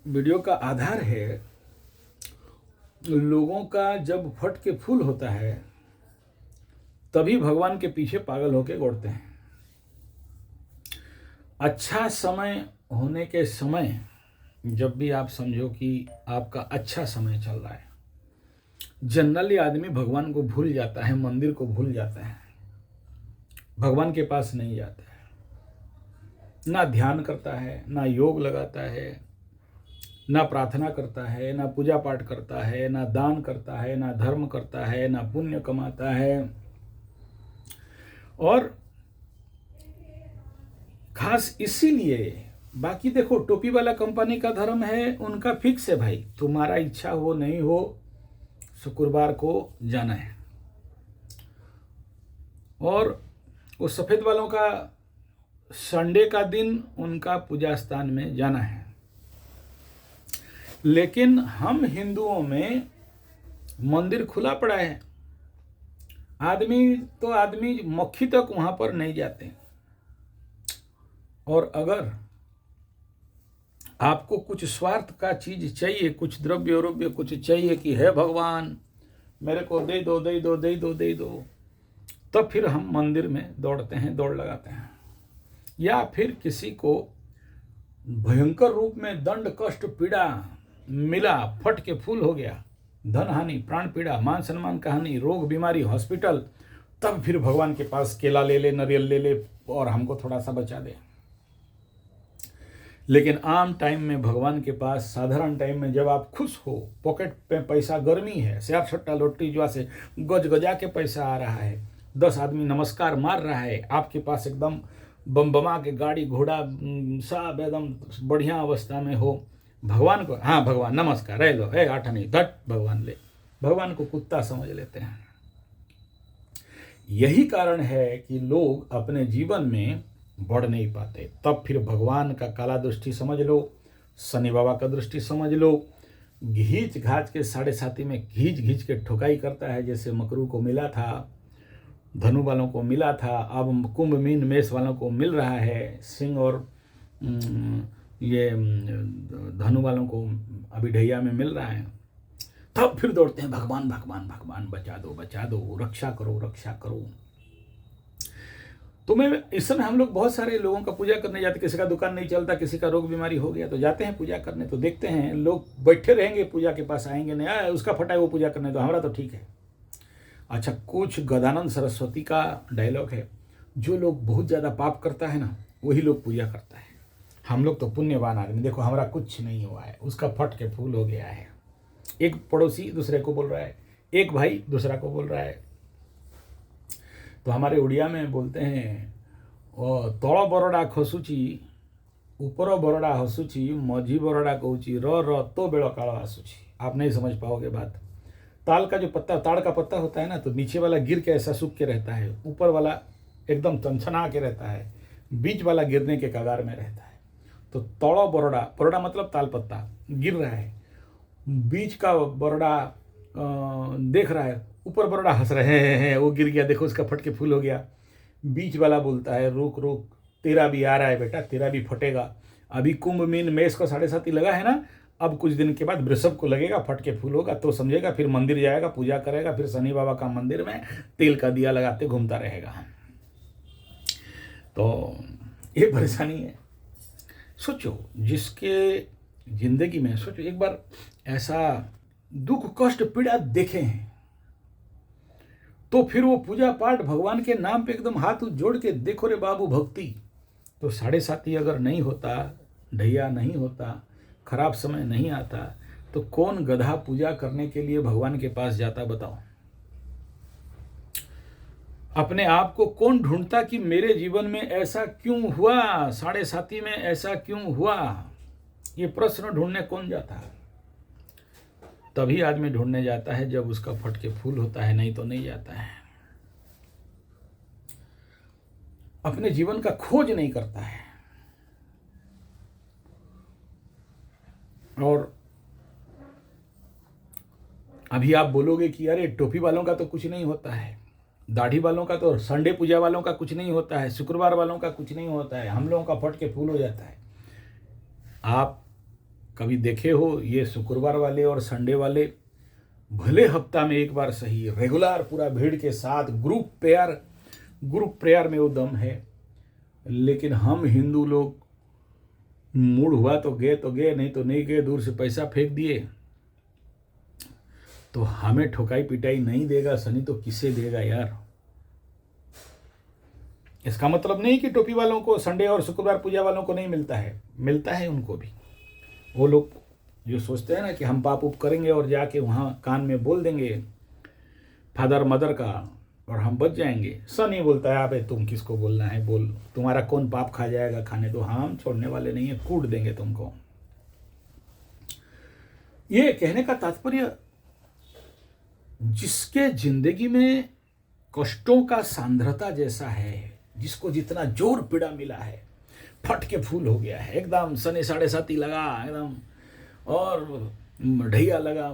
Video का आधार है, लोगों का जब फट के फूल होता है तभी भगवान के पीछे पागल होके दौड़ते हैं। अच्छा समय होने के समय, जब भी आप समझो कि आपका अच्छा समय चल रहा है, जनरली आदमी भगवान को भूल जाता है, मंदिर को भूल जाता है, भगवान के पास नहीं जाता है, ना ध्यान करता है, ना योग लगाता है, ना प्रार्थना करता है, ना पूजा पाठ करता है, ना दान करता है, ना धर्म करता है, ना पुण्य कमाता है। और खास इसीलिए, बाकी देखो टोपी वाला कंपनी का धर्म है, उनका फिक्स है भाई, तुम्हारा इच्छा हो नहीं हो शुक्रवार को जाना है। और वो सफेद वालों का संडे का दिन उनका पूजा स्थान में जाना है। लेकिन हम हिंदुओं में मंदिर खुला पड़ा है, आदमी मक्खी तक वहां पर नहीं जाते। और अगर आपको कुछ स्वार्थ का चीज चाहिए, कुछ द्रव्य वरव्य कुछ चाहिए कि है भगवान मेरे को दे दो दे दो दे दो दे दो, तब फिर हम मंदिर में दौड़ते हैं, दौड़ लगाते हैं। या फिर किसी को भयंकर रूप में दंड कष्ट पीड़ा मिला, फट के फूल हो गया, धन हानि, प्राण पीड़ा, मान सम्मान का हानि, रोग बीमारी, हॉस्पिटल, तब फिर भगवान के पास केला ले ले, नारियल ले ले और हमको थोड़ा सा बचा दे। लेकिन आम टाइम में भगवान के पास, साधारण टाइम में जब आप खुश हो, पॉकेट पे पैसा, गर्मी है, शेयर सट्टा लोटरी जुआ से गज गजा के पैसा आ रहा है, 10 आदमी नमस्कार मार रहा है, आपके पास एकदम बम बमा के गाड़ी घोड़ा सब एकदम बढ़िया अवस्था में हो, भगवान को हाँ भगवान नमस्कार, रे लो, आठनी धट भगवान ले, भगवान को कुत्ता समझ लेते हैं। यही कारण है कि लोग अपने जीवन में बढ़ नहीं पाते। तब फिर भगवान का काला दृष्टि समझ लो, शनि बाबा का दृष्टि समझ लो, घींच घाच के 7.5 में घींच के ठोकाई करता है। जैसे मकरू को मिला था, धनु वालों को मिला था, अब कुंभ मीन मेष वालों को मिल रहा है, सिंह और ये धनु वालों को अभी ढैया में मिल रहा है। तब फिर दौड़ते हैं भगवान भगवान भगवान, बचा दो, रक्षा करो रक्षा करो। तो मैं इस समय हम लोग बहुत सारे लोगों का पूजा करने जाते, किसी का दुकान नहीं चलता, किसी का रोग बीमारी हो गया, तो जाते हैं पूजा करने, तो देखते हैं लोग बैठे रहेंगे, पूजा के पास आएंगे नहीं, उसका फटा है वो पूजा करने, तो हमारा तो ठीक है। अच्छा, कुछ गदानंद सरस्वती का डायलॉग है, जो लोग बहुत ज़्यादा पाप करता है ना, वही लोग पूजा करता है। हम लोग तो पुण्यवान आदमी, देखो हमारा कुछ नहीं हुआ है, उसका फट के फूल हो गया है। एक पड़ोसी दूसरे को बोल रहा है, एक भाई दूसरा को बोल रहा है। तो हमारे उड़िया में बोलते हैं, तल बरडा खसुची ऊपर बरडा हसुची, मझी बरडा कहूची र तो बेड़ काल आसुची। आप नहीं समझ पाओगे बात। ताल का जो पत्ता, ताड़ का पत्ता होता है ना, तो नीचे वाला गिर के ऐसा सूख के रहता है, ऊपर वाला एकदम चनचना के रहता है, बीच वाला गिरने के कगार में रहता है। तो तड़ बरडा, बरडा मतलब ताल पत्ता गिर रहा है, बीच का बरडा देख रहा है, ऊपर बरडा हंस रहे हैं, वो गिर गया, देखो उसका फट के फूल हो गया। बीच वाला बोलता है रुक रुक, तेरा भी आ रहा है बेटा, तेरा भी फटेगा। अभी कुंभ मीन मेष को 7.5 लगा है ना, अब कुछ दिन के बाद वृषभ को लगेगा, फट के फूल होगा, तो समझेगा, फिर मंदिर जाएगा, पूजा करेगा, फिर शनि बाबा का मंदिर में तेल का दिया लगाते घूमता रहेगा। तो ये परेशानी है। सोचो, जिसके जिंदगी में, सोचो एक बार ऐसा दुख कष्ट पीड़ा देखे हैं, तो फिर वो पूजा पाठ भगवान के नाम पे एकदम हाथ जोड़ के देखो रे बाबू भक्ति। तो 7.5 अगर नहीं होता, ढैया नहीं होता, खराब समय नहीं आता, तो कौन गधा पूजा करने के लिए भगवान के पास जाता बताओ? अपने आप को कौन ढूंढता कि मेरे जीवन में ऐसा क्यों हुआ, 7.5 में ऐसा क्यों हुआ? ये प्रश्न ढूंढने कौन जाता है? तभी आदमी ढूंढने जाता है जब उसका फट के फूल होता है, नहीं तो नहीं जाता है। अपने जीवन का खोज नहीं करता है। और अभी आप बोलोगे कि अरे टोपी वालों का तो कुछ नहीं होता है, दाढ़ी वालों का तो, संडे पूजा वालों का कुछ नहीं होता है, शुक्रवार वालों का कुछ नहीं होता है, हम लोगों का फट के फूल हो जाता है। आप कभी देखे हो ये शुक्रवार वाले और संडे वाले, भले हफ्ता में एक बार सही, रेगुलर पूरा भीड़ के साथ ग्रुप प्रेयर में वो दम है। लेकिन हम हिंदू लोग मूड हुआ तो गए, नहीं तो नहीं गए, दूर से पैसा फेंक दिए। तो हमें ठोकाई पिटाई नहीं देगा शनि तो किसे देगा यार। इसका मतलब नहीं कि टोपी वालों को संडे और शुक्रवार पूजा वालों को नहीं मिलता है, मिलता है उनको भी। वो लोग जो सोचते हैं ना कि हम पाप उप करेंगे और जाके वहाँ कान में बोल देंगे फादर मदर का और हम बच जाएंगे। शनि बोलता है अबे तुम किसको बोलना है, बोल, तुम्हारा कौन पाप खा जाएगा, खाने दो, हम छोड़ने वाले नहीं है, कूट देंगे तुमको। ये कहने का तात्पर्य, जिसके जिंदगी में कष्टों का सांद्रता जैसा है, जिसको जितना जोर पीड़ा मिला है, फट के फूल हो गया है, एकदम शनि 7.5 लगा एकदम, और ढैया लगा,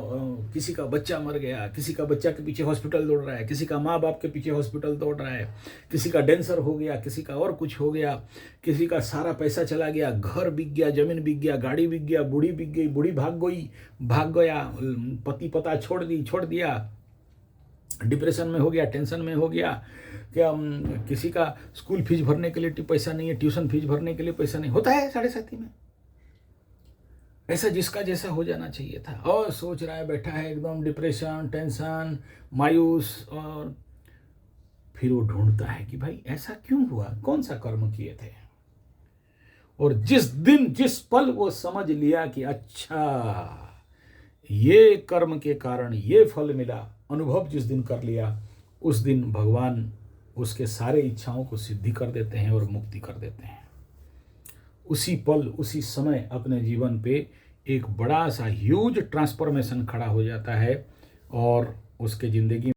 किसी का बच्चा मर गया, किसी का बच्चा के पीछे हॉस्पिटल दौड़ रहा है, किसी का माँ बाप के पीछे हॉस्पिटल दौड़ रहा है, किसी का डेंसर हो गया, किसी का और कुछ हो गया, किसी का सारा पैसा चला गया, घर बिक गया, जमीन बिक गया, गाड़ी बिक गया, बूढ़ी बिक गई, बूढ़ी भाग गया, पति पता छोड़ दिया, डिप्रेशन में हो गया, टेंशन में हो गया, क्या किसी का स्कूल फीस भरने के लिए पैसा नहीं है, ट्यूशन फीस भरने के लिए पैसा नहीं, होता है 7.5 में। ऐसा जिसका जैसा हो जाना चाहिए था, और सोच रहा है, बैठा है एकदम डिप्रेशन, टेंशन, मायूस, और फिर वो ढूंढता है कि भाई ऐसा क्यों हुआ, कौन सा कर्म किए थे। और जिस पल वो समझ लिया कि अच्छा ये कर्म के कारण ये फल मिला, अनुभव जिस दिन कर लिया, उस दिन भगवान उसके सारे इच्छाओं को सिद्धि कर देते हैं और मुक्ति कर देते हैं। उसी पल उसी समय अपने जीवन पे एक बड़ा सा ह्यूज ट्रांसफॉर्मेशन खड़ा हो जाता है और उसके ज़िंदगी